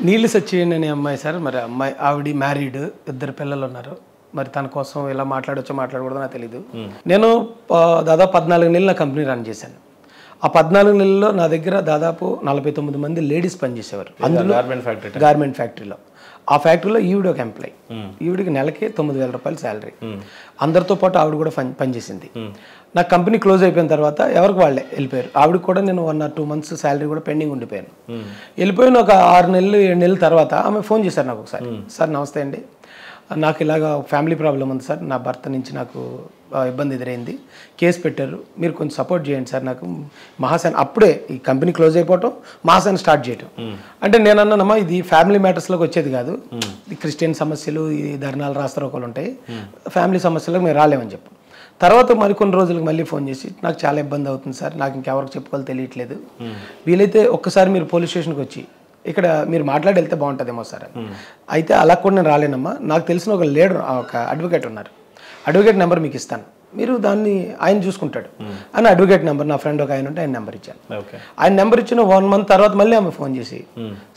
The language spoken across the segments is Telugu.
నీళ్ళు సచ్చిన్ అనే అమ్మాయి సార్. మరి అమ్మాయి ఆవిడ మ్యారీడ్, 2 పిల్లలు ఉన్నారు. మరి తన కోసం ఎలా మాట్లాడొచ్చో మాట్లాడకూడదో నాకు తెలీదు. నేను దాదాపు 14 నెలలు నా కంపెనీ రన్ చేశాను. ఆ 14 నెలల్లో నా దగ్గర దాదాపు 49 మంది లేడీస్ పనిచేసేవారు. అందులో గార్మెంట్ ఫ్యాక్టరీలో. ఆ ఫ్యాక్టరీలో ఈవిడ ఒక ఎంప్లాయ్. ఈవిడికి నెలకి 9,000 రూపాయలు శాలరీ. అందరితో పాటు ఆవిడ కూడా పనిచేసింది. నా కంపెనీ క్లోజ్ అయిపోయిన తర్వాత ఎవరికి వాళ్ళే వెళ్ళిపోయారు. ఆవిడకి కూడా నేను 1 or 2 months శాలరీ కూడా పెండింగ్ ఉండిపోయాను. వెళ్ళిపోయిన ఒక 6 నెలలు 7 నెలల తర్వాత ఆమె ఫోన్ చేశారు నాకు ఒకసారి. సార్ నమస్తే అండి, నాకు ఇలాగ ఫ్యామిలీ ప్రాబ్లం ఉంది సార్, నా భర్త నుంచి నాకు ఇబ్బంది ఎదురైంది, కేసు పెట్టారు, మీరు కొంచెం సపోర్ట్ చేయండి సార్. నాకు మహాసేన అప్పుడే ఈ కంపెనీ క్లోజ్ అయిపోవటం, మహాసేన స్టార్ట్ చేయటం. అంటే నేను అన్నానమ్మా, ఇది ఫ్యామిలీ మ్యాటర్స్లోకి వచ్చేది కాదు, ఈ క్రిస్టియన్ సమస్యలు, ఈ ధర్నాలు రాస్తారోకలు ఉంటాయి, ఫ్యామిలీ సమస్యలకు మేము రాలేమని చెప్పు. తర్వాత మరి కొన్ని రోజులకు మళ్ళీ ఫోన్ చేసి నాకు చాలా ఇబ్బంది అవుతుంది సార్, నాకు ఇంకెవరికి చెప్పుకోవాలి తెలియట్లేదు, వీలైతే ఒక్కసారి మీరు పోలీస్ స్టేషన్కి వచ్చి ఇక్కడ మీరు మాట్లాడి వెళ్తే బాగుంటుందేమో సార్. అయితే అలా కూడా నేను రాలేనమ్మా, నాకు తెలిసిన ఒక లీడర్, ఒక అడ్వకేట్ ఉన్నారు, అడ్వకేట్ నెంబర్ మీకు ఇస్తాను, మీరు దాన్ని ఆయన చూసుకుంటాడు అని అడ్వకేట్ నెంబర్, నా ఫ్రెండ్ ఒక ఆయన ఉంటే ఆయన నెంబర్ ఇచ్చాను. ఆయన నెంబర్ ఇచ్చిన 1 month తర్వాత మళ్ళీ ఆమె ఫోన్ చేసి,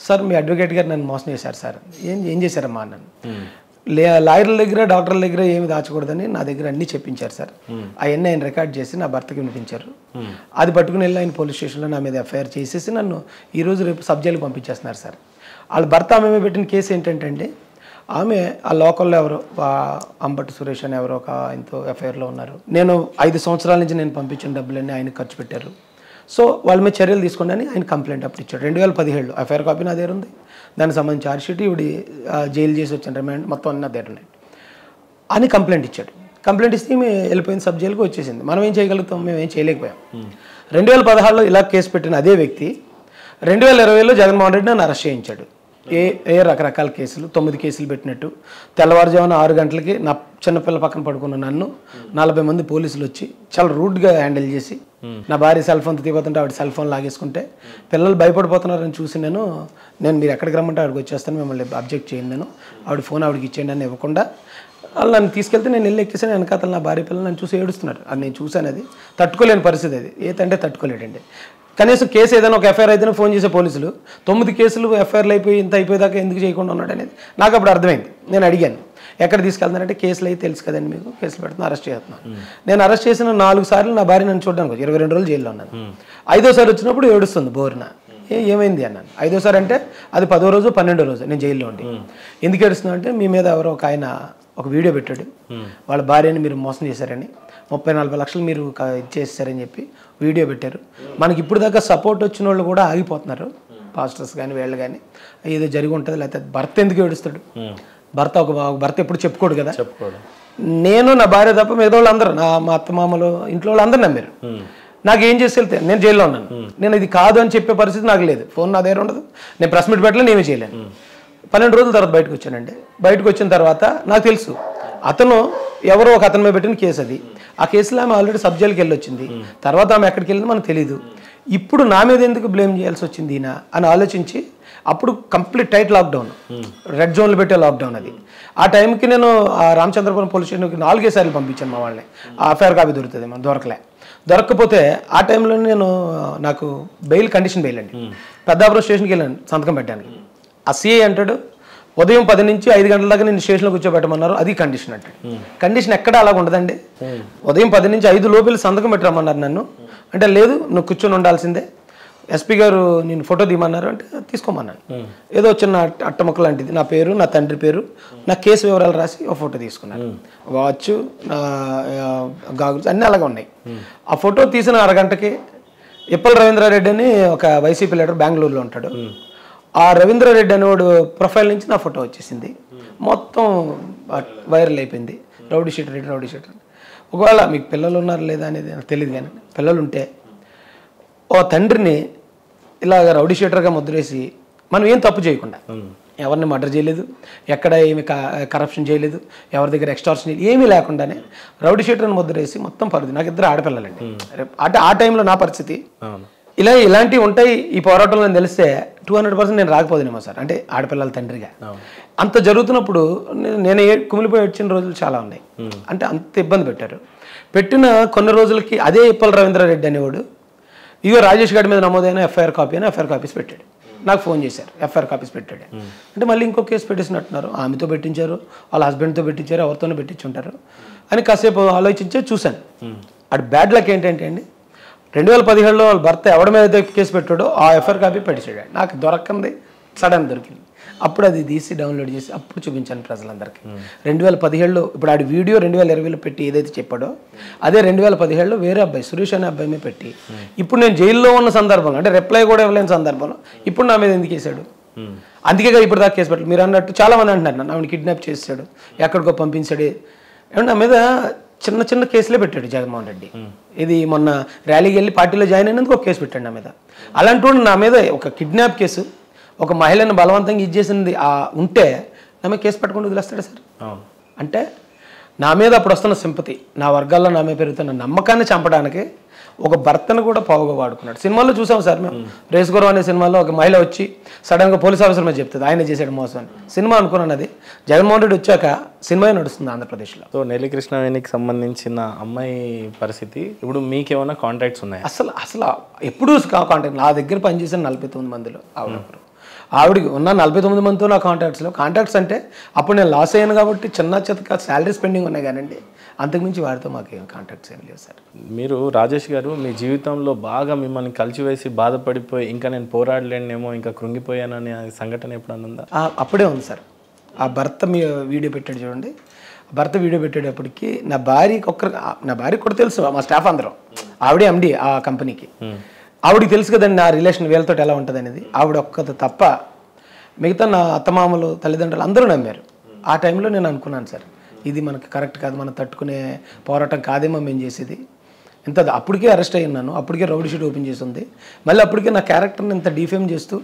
సార్ మీ అడ్వకేట్ గారు నన్ను మోసం చేశారు సార్. ఏం చేశారమ్మా అన్నాను. లాయర్ల దగ్గర డాక్టర్ల దగ్గర ఏమి దాచకూడదని నా దగ్గర అన్నీ చెప్పించారు సార్. అవన్నీ ఆయన రికార్డ్ చేసి నా భర్తకి వినిపించారు. అది పట్టుకుని వెళ్ళి ఆయన పోలీస్ స్టేషన్లో నా మీద ఎఫ్ఐఆర్ చేసేసి నన్ను ఈరోజు రేపు సబ్ జైలుకి పంపించేస్తున్నారు సార్. వాళ్ళ భర్త ఆమె పెట్టిన కేసు ఏంటంటే, ఆమె ఆ లోకల్లో ఎవరో అంబటి సురేష్ అని ఎవరో ఒక ఆయనతో ఎఫ్ఐఆర్లో ఉన్నారు. నేను 5 సంవత్సరాల నుంచి నేను పంపించిన డబ్బులన్నీ ఆయన ఖర్చు పెట్టారు, సో వాళ్ళ మీద చర్యలు తీసుకోండి అని ఆయన కంప్లైంట్ అప్పుడు ఇచ్చాడు. 2017 ఎఫ్ఐఆర్ కాపీ నా దగ్గర ఉంది, దానికి సంబంధించి ఛార్జ్షీట్, ఇవి జైలు చేసి వచ్చిన రిమాండ్ మొత్తం అన్నీ నా దగ్గర ఉన్నాయి అని కంప్లైంట్ ఇచ్చాడు. కంప్లైంట్ ఇస్తే మేము వెళ్ళిపోయింది, సబ్ జైలుకి వచ్చేసింది. మనం ఏం చేయగలుగుతాం, మేము ఏం చేయలేకపోయాం. 2016లో ఇలా కేసు పెట్టిన అదే వ్యక్తి 2020లో జగన్మోహన్ రెడ్డి నన్ను అరెస్ట్ చేయించాడు. ఏ రకరకాల కేసులు, 9 కేసులు పెట్టినట్టు. తెల్లవారుజామున 6 గంటలకి నా చిన్నపిల్ల పక్కన పడుకున్న నన్ను 40 మంది పోలీసులు వచ్చి చాలా రూడ్గా హ్యాండిల్ చేసి, నా భార్య సెల్ ఫోన్ తీపోతుంటే ఆవిడ సెల్ ఫోన్ లాగేసుకుంటే పిల్లలు భయపడిపోతున్నారని చూసి నేను మీరు ఎక్కడికి రమ్మంటే ఆవిడకి వచ్చేస్తాను, మిమ్మల్ని అబ్జెక్ట్ చేయండి, నేను ఆవిడ ఫోన్ ఆవిడకి ఇచ్చేయండి అని ఇవ్వకుండా వాళ్ళు నన్ను తీసుకెళ్తే నేను వెళ్ళి ఎక్కేసాను. వెనకాతలు నా భార్య పిల్లలు నన్ను చూసి ఏడుస్తున్నారు. అది నేను చూశాను, అది తట్టుకోలేని పరిస్థితి, అది ఏదంటే తట్టుకోలేడండి. కనీసం కేసు ఏదైనా ఒక ఎఫ్ఐఆర్ అయితేనే ఫోన్ చేసే పోలీసులు 9 కేసులు ఎఫ్ఐఆర్లు అయిపోయి ఇంత అయిపోయేదాకా ఎందుకు చేయకుండా ఉన్నాడు అనేది నాకు అప్పుడు అర్థమైంది. నేను అడిగాను, ఎక్కడ తీసుకెళ్తున్నారంటే, కేసులు అయితే తెలుసు కదండి మీకు, కేసులు పెడుతున్నా, అరెస్ట్ చేస్తున్నాను. నేను అరెస్ట్ చేసిన 4 సార్లు నా భార్య నన్ను చూడడానికి 22 రోజులు జైల్లో ఉన్నాను. 5వసారి వచ్చినప్పుడు ఏడుస్తుంది బోర్న, ఏమైంది అన్నాను. 5వసారి అంటే అది 10వ రోజు 12వ రోజు నేను జైల్లో ఉండి. ఎందుకు ఏడుస్తున్నా అంటే, మీ మీద ఎవరో ఒక ఆయన ఒక వీడియో పెట్టాడు, వాళ్ళ భార్యని మీరు మోసం చేశారని, 30-40 లక్షలు మీరు ఇచ్చేసారని చెప్పి వీడియో పెట్టారు. మనకి ఇప్పుడు దాకా సపోర్ట్ వచ్చిన వాళ్ళు కూడా ఆగిపోతున్నారు, పాస్టర్స్ కానీ వీళ్ళు కానీ, ఏదో జరిగి ఉంటుంది. లేకపోతే భర్త ఎందుకు ఏడుస్తాడు, భర్త ఎప్పుడు చెప్పుకోడు కదా. నేను నా భార్య తప్ప మిగతా వాళ్ళు అందరూ, మా అత్తమామలు ఇంట్లో వాళ్ళు అందరూ నమ్మారు. నాకు ఏం చేసి వెళ్తే నేను జైల్లో ఉన్నాను, నేను ఇది కాదు అని చెప్పే పరిస్థితి నాకు లేదు, ఫోన్ నా దగ్గర ఉండదు, నేను ప్రెస్ మీట్ పెట్టలే, నేనే చేయలేను. 12 రోజుల తర్వాత బయటకు వచ్చానండి. బయటకు వచ్చిన తర్వాత నాకు తెలుసు అతను ఎవరో ఒక అతని మీద పెట్టిన కేసు, అది ఆ కేసులో ఆమె ఆల్రెడీ సబ్ జైలుకి వెళ్ళి వచ్చింది. తర్వాత ఆమె ఎక్కడికి వెళ్ళిందో మనకు తెలియదు. ఇప్పుడు నా మీద ఎందుకు బ్లేమ్ చేయాల్సి వచ్చింది ఈయన అని ఆలోచించి, అప్పుడు కంప్లీట్ టైట్ లాక్డౌన్, రెడ్ జోన్లు పెట్టే లాక్డౌన్ అది. ఆ టైంకి నేను రామచంద్రపురం పోలీస్ స్టేషన్కి 4 సార్లు పంపించాను మా వాళ్ళని, ఆ ఎఫ్ఐఆర్ కాపీ దొరుకుతుంది, మనం దొరకకపోతే ఆ టైంలో నేను నాకు కండిషన్ బెయిల్ అండి, పెద్దాపురం స్టేషన్కి వెళ్ళాను సంతకం పెట్టడానికి. ఆ సిఐ అంటాడు, ఉదయం 10 నుంచి 5 గంటల దాకా నేను స్టేషన్లో కూర్చోబెట్టమన్నారు, అది కండిషన్ అంటాడు. కండిషన్ ఎక్కడ అలాగ ఉండదండి. ఉదయం 10 నుంచి 5 లోపల సంతకం పెట్టరమ్మన్నారు నన్ను, అంటే లేదు నువ్వు కూర్చొని ఉండాల్సిందే, ఎస్పీ గారు నేను ఫోటో తీయమన్నారు అంటే తీసుకోమన్నాను. ఏదో చిన్న అట్టముక్క లాంటిది, నా పేరు, నా తండ్రి పేరు, నా కేసు వివరాలు రాసి ఒక ఫోటో తీసుకున్నాను. వాచ్, నా గాగుల్స్ అన్నీ అలాగే ఉన్నాయి. ఆ ఫోటో తీసిన 1 గంటకి ఇప్పల్ రవీంద్రారెడ్డి అని ఒక వైసీపీ లీడర్ బెంగళూరులో ఉంటాడు, ఆ రవీంద్రారెడ్డి అనేవాడు ప్రొఫైల్ నుంచి నా ఫోటో వచ్చేసింది, మొత్తం వైరల్ అయిపోయింది. Rowdy sheeter. ఒకవేళ మీకు పిల్లలు ఉన్నారు లేదా అనేది నాకు తెలియదు, కానీ పిల్లలు ఉంటే ఓ తండ్రిని ఇలాగ రౌడీ షీటర్గా ముద్రేసి, మనం ఏం తప్పు చేయకుండా, ఎవరిని మర్డర్ చేయలేదు, ఎక్కడ ఏమి కరప్షన్ చేయలేదు, ఎవరి దగ్గర ఎక్స్టార్షన్ ఏమీ లేకుండానే రౌడీ షీటర్ని ముద్రేసి మొత్తం పరుది. నాకు 2 ఆడపిల్లలండి. అంటే ఆ టైంలో నా పరిస్థితి ఇలాంటివి ఉంటాయి. ఈ పోరాటంలో నేను తెలిస్తే 200% నేను రాకపోదునేమో సార్, అంటే ఆడపిల్లల తండ్రిగా. అంత జరుగుతున్నప్పుడు నేను కుమిలిపోయి వచ్చిన రోజులు చాలా ఉన్నాయి. అంటే అంత ఇబ్బంది పెట్టిన కొన్ని రోజులకి అదే ఇప్పల్ రవీంద్రారెడ్డి అనేవాడు ఇగో రాజేష్ గారి మీద నమోదైన ఎఫ్ఐఆర్ కాపీస్ పెట్టాడు. నాకు ఫోన్ చేశారు, ఎఫ్ఐఆర్ కాపీస్ పెట్టాడు అంటే మళ్ళీ ఇంకో కేసు పెట్టేసినట్టున్నారు. ఆమెతో పెట్టించారు, వాళ్ళ హస్బెండ్తో పెట్టించారు, ఎవరితోనో పెట్టించుంటారు అని కాసేపు ఆలోచించే చూశాను. అటు బ్యాడ్ లక్ ఏంటంటే అండి, 2017లో వాళ్ళ భర్త ఎవడి మీద కేసు పెట్టాడో ఆ ఎఫ్ఐఆర్ కాపీ పెట్టేసాడు. నాకు దొరకంది సడన్ దొరికింది. అప్పుడు అది తీసి డౌన్లోడ్ చేసి అప్పుడు చూపించాను ప్రజలందరికీ. 2017లో ఇప్పుడు ఆడి వీడియో 2020లో పెట్టి ఏదైతే చెప్పాడో అదే 2017లో వేరే అబ్బాయి సురేష్ అనే అబ్బాయి మీద పెట్టి ఇప్పుడు నేను జైల్లో ఉన్న సందర్భంలో అంటే రిప్లై కూడా ఇవ్వలేని సందర్భంలో ఇప్పుడు నా మీద ఎందుకు వేసాడు, అందుకే ఇప్పుడు దాకా కేసు పెట్టాడు. మీరు అన్నట్టు చాలామంది అంటున్నారు నన్ను ఆవిడ కిడ్నాప్ చేసాడు, ఎక్కడికో పంపించాడు. ఏమంటే నా మీద చిన్న చిన్న కేసులే పెట్టాడు జగన్మోహన్ రెడ్డి. ఇది మొన్న ర్యాలీకి వెళ్ళి పార్టీలో జాయిన్ అయినందుకు ఒక కేసు పెట్టాడు నా మీద. అలాంటి నా మీద ఒక కిడ్నాప్ కేసు, ఒక మహిళను బలవంతంగా ఇచ్చేసింది ఉంటే నా మీద కేసు పెట్టకుండా వదిలేస్తాడు సార్. అంటే నా మీద అప్పుడు వస్తున్న సింపతి, నా వర్గాల్లో నా మీద పెరుగుతున్న నమ్మకాన్ని చంపడానికి ఒక భర్తను కూడా పావుగా వాడుకున్నాడు. సినిమాలో చూసాం సార్ మేము, రేస్ గురం అనే సినిమాలో ఒక మహిళ వచ్చి సడన్గా పోలీస్ ఆఫీసర్ మీద చెప్తుంది ఆయన చేసాడు మోసం అని. సినిమా అనుకున్నాను, అది జగన్మోహన్ రెడ్డి వచ్చాక సినిమా నడుస్తుంది ఆంధ్రప్రదేశ్లో. సో నెల్లి కృష్ణవేణికి సంబంధించిన అమ్మాయి పరిస్థితి ఇప్పుడు మీకేమైనా కాంటాక్ట్స్ ఉన్నాయి? అసలు ఎప్పుడూ కాంటాక్ట్, నా దగ్గర పనిచేసిన 49 మందిలో ఆవిడకి ఉన్న 49 మందితో నా కాంటాక్ట్స్ అంటే అప్పుడు నేను లాస్ అయ్యాను కాబట్టి చిన్న చితక శాలరీ స్పెండింగ్ ఉన్నాయి కానండి, అంతకుమించి వాడితో మాకు ఏం కాంటాక్ట్స్ ఏం లేవు సార్. మీరు రాజేష్ గారు మీ జీవితంలో బాగా మిమ్మల్ని కలిసివేసి బాధపడిపోయి ఇంకా నేను పోరాడలేనేమో ఇంకా కృంగిపోయానని సంఘటన ఎప్పుడన్నా ఉందా? అప్పుడే ఉంది సార్. ఆ భర్త మీ వీడియో పెట్టాడు చూడండి, భర్త వీడియో పెట్టేటప్పటికి నా భార్యకి కూడా తెలుసు, మా స్టాఫ్ అందరం, ఆవిడే ఎండి ఆ కంపెనీకి, ఆవిడకి తెలుసు కదండి నా రిలేషన్ వీళ్ళతో ఎలా ఉంటుంది అనేది. ఆవిడ ఒక్కది తప్ప మిగతా నా అత్తమామలు తల్లిదండ్రులు అందరూ నమ్మారు. ఆ టైంలో నేను అనుకున్నాను సార్ ఇది మనకు కరెక్ట్ కాదు, మనం తట్టుకునే పోరాటం కాదేమో మేము చేసేది. అప్పటికే అరెస్ట్ అయ్యి ఉన్నాను, అప్పటికే రౌడీ షీట్ ఓపెన్ చేసి ఉంది, మళ్ళీ అప్పటికే నా క్యారెక్టర్ని ఇంత డిఫేమ్ చేస్తూ